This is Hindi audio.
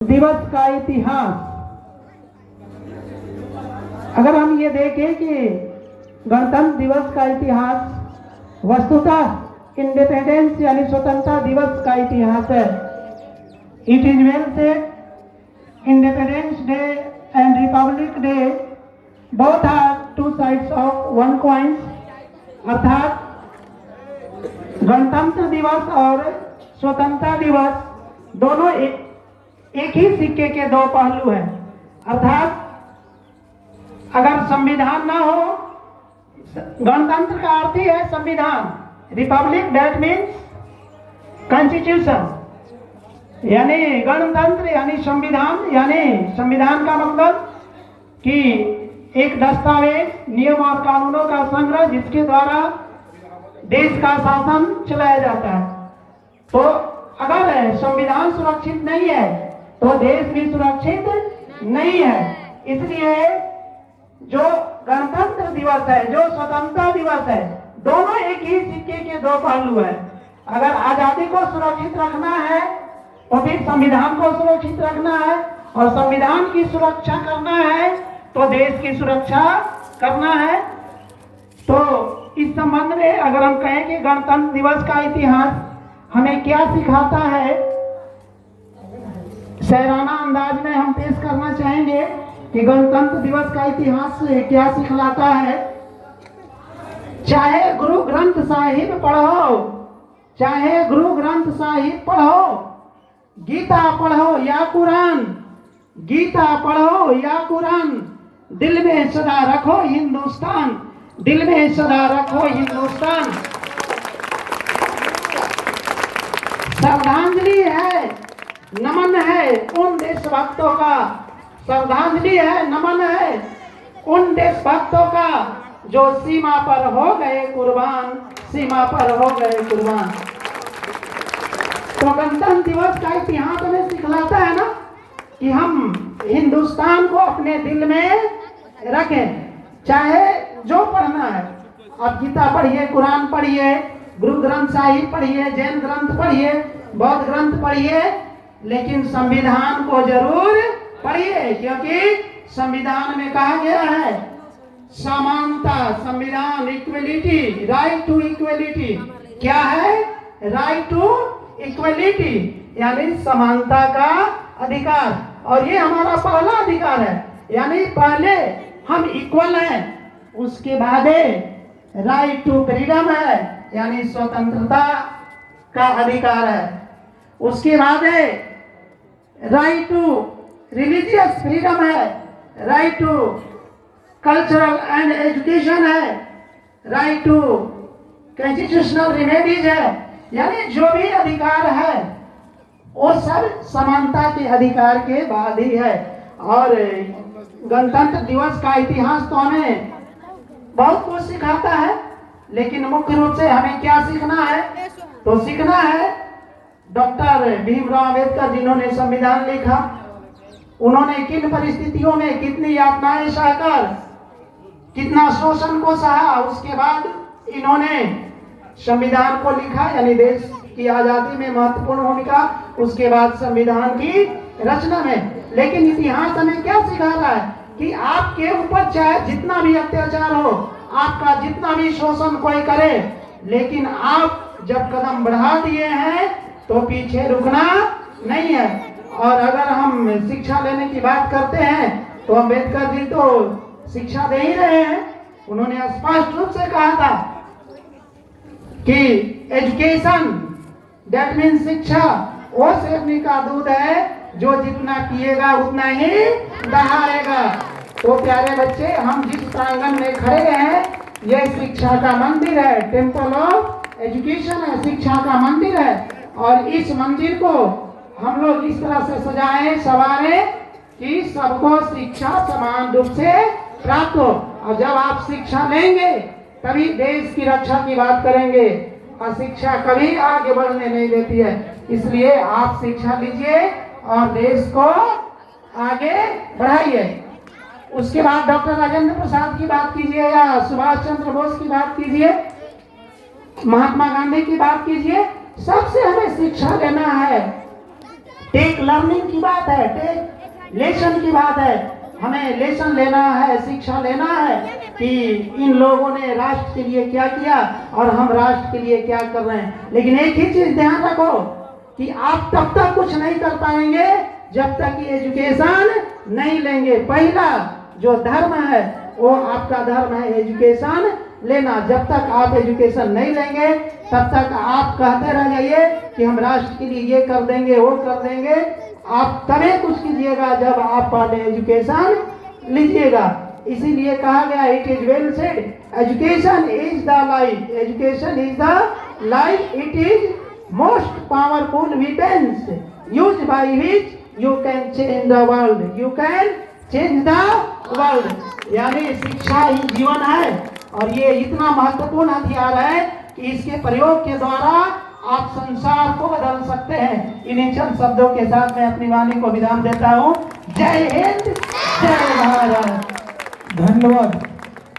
दिवस का इतिहास। अगर हम ये देखें कि गणतंत्र दिवस का इतिहास वस्तुतः इंडिपेंडेंस यानी स्वतंत्रता दिवस का इतिहास है। It is well said independence day and republic day both are two sides of one coin. अर्थात गणतंत्र दिवस और स्वतंत्रता दिवस दोनों एक ही सिक्के के दो पहलू हैं। अर्थात अगर संविधान ना हो, गणतंत्र का अर्थ ही है संविधान। रिपब्लिक दैट मीन्स कॉन्स्टिट्यूशन, यानी गणतंत्र यानी संविधान, यानी संविधान का मतलब कि एक दस्तावेज, नियम और कानूनों का संग्रह जिसके द्वारा देश का शासन चलाया जाता है। तो अगर संविधान सुरक्षित नहीं है तो देश भी सुरक्षित नहीं है। इसलिए जो गणतंत्र दिवस है, जो स्वतंत्रता दिवस है, दोनों एक ही सिक्के के दो पहलू है। अगर आजादी को सुरक्षित रखना है तो फिर संविधान को सुरक्षित रखना है, और संविधान की सुरक्षा करना है तो देश की सुरक्षा करना है। तो इस संबंध में अगर हम कहें कि गणतंत्र दिवस का इतिहास हमें क्या सिखाता है, शायराना अंदाज में हम पेश करना चाहेंगे कि गणतंत्र दिवस का इतिहास क्या सिखलाता है। चाहे गुरु ग्रंथ साहिब पढ़ो, चाहे गुरु ग्रंथ साहिब पढ़ो, गीता पढ़ो या कुरान, गीता पढ़ो या कुरान, दिल में सदा रखो हिंदुस्तान, दिल में सदा रखो हिंदुस्तान। श्रद्धांजलि है, नमन है उन देशभक्तों का, श्रद्धांजलि है, नमन है उन देशभक्तों का जो सीमा पर हो गए कुर्बान, सीमा पर हो गए कुर्बान। तो गणतंत्र दिवस का इतिहास हमें सिखलाता है ना कि हम हिंदुस्तान को अपने दिल में रखें, चाहे जो पढ़ना है। आप गीता पढ़िए, कुरान पढ़िए, गुरु ग्रंथ साहिब पढ़िए, जैन ग्रंथ पढ़िए, बौद्ध ग्रंथ पढ़िए, लेकिन संविधान को जरूर पढ़िए, क्योंकि संविधान में कहा गया है समानता, संविधान, इक्वलिटी, राइट टू इक्वलिटी। क्या है? राइट टू इक्वलिटी, यानी समानता का अधिकार। और ये हमारा पहला अधिकार है, यानी पहले हम इक्वल हैं, उसके बाद राइट टू फ्रीडम है, यानी स्वतंत्रता का अधिकार है। उसके बाद राइट टू रिलीजियस फ्रीडम है, right to cultural and education है, राइट टू कॉन्स्टिट्यूशनल रिमेडीज है। यानी जो भी अधिकार है वो सब समानता के अधिकार के बाद ही है। और गणतंत्र दिवस का इतिहास तो हमें बहुत कुछ सिखाता है, लेकिन मुख्य रूप से हमें क्या सीखना है? तो सीखना है डॉक्टर भीमराव अंबेडकर जिन्होंने संविधान लिखा, उन्होंने किन परिस्थितियों में कितनी यातनाएं सहकर, कितना शोषण को सहा, उसके बाद इन्होंने संविधान को लिखा, यानी देश की आजादी में महत्वपूर्ण भूमिका, उसके बाद संविधान की रचना में। लेकिन इतिहास हमें क्या सिखा रहा है कि आपके ऊपर चाहे जितना भी अत्याचार हो, आपका जितना भी शोषण कोई करे, लेकिन आप जब कदम बढ़ा दिए हैं तो पीछे रुकना नहीं है। और अगर हम शिक्षा लेने की बात करते हैं तो अंबेडकर जी तो शिक्षा दे ही रहे हैं। उन्होंने स्पष्ट रूप से कहा था कि एजुकेशन दैट मीन्स शिक्षा वो शेरनी का दूध है जो जितना पिएगा उतना ही दहाड़ेगा। तो प्यारे बच्चे, हम जिस प्रांगण में खड़े हैं ये शिक्षा का मंदिर है, टेम्पल ऑफ एजुकेशन है, शिक्षा का मंदिर है। और इस मंदिर को हम लोग इस तरह से सजाएं, संवारें कि सबको शिक्षा समान रूप से प्राप्त हो। और जब आप शिक्षा लेंगे तभी देश की रक्षा की बात करेंगे, और शिक्षा कभी आगे बढ़ने नहीं देती है। इसलिए आप शिक्षा लीजिए और देश को आगे बढ़ाइए। उसके बाद डॉक्टर राजेंद्र प्रसाद की बात कीजिए या सुभाष चंद्र बोस की बात कीजिए, महात्मा गांधी की बात कीजिए, सबसे हमें शिक्षा लेना है। टेक लर्निंग की बात है, टेक लेसन की बात है। हमें लेसन लेना है, शिक्षा लेना है कि इन लोगों ने राष्ट्र के लिए क्या किया और हम राष्ट्र के लिए क्या कर रहे हैं। लेकिन एक ही चीज ध्यान रखो कि आप तब तक कुछ नहीं कर पाएंगे जब तक कि एजुकेशन नहीं लेंगे। पहला जो धर्म है वो आपका धर्म है एजुकेशन लेना। जब तक आप एजुकेशन नहीं लेंगे तब तक आप कहते रह जाइए कि हम राष्ट्र के लिए ये कर देंगे वो कर देंगे। आप तभी कुछ कीजिएगा जब आप पहले एजुकेशन लीजिएगा। इसीलिए कहा गया it is well said, education is the life, education is the life, it is most powerful weapons used by which you can change the world, you can change the world। यानी शिक्षा ही जीवन है और ये इतना महत्वपूर्ण हथियार है कि इसके प्रयोग के द्वारा आप संसार को बदल सकते हैं। इन्हीं चंद शब्दों के साथ मैं अपनी वाणी को विराम देता हूँ। जय हिंद, जय भारत। धन्यवाद।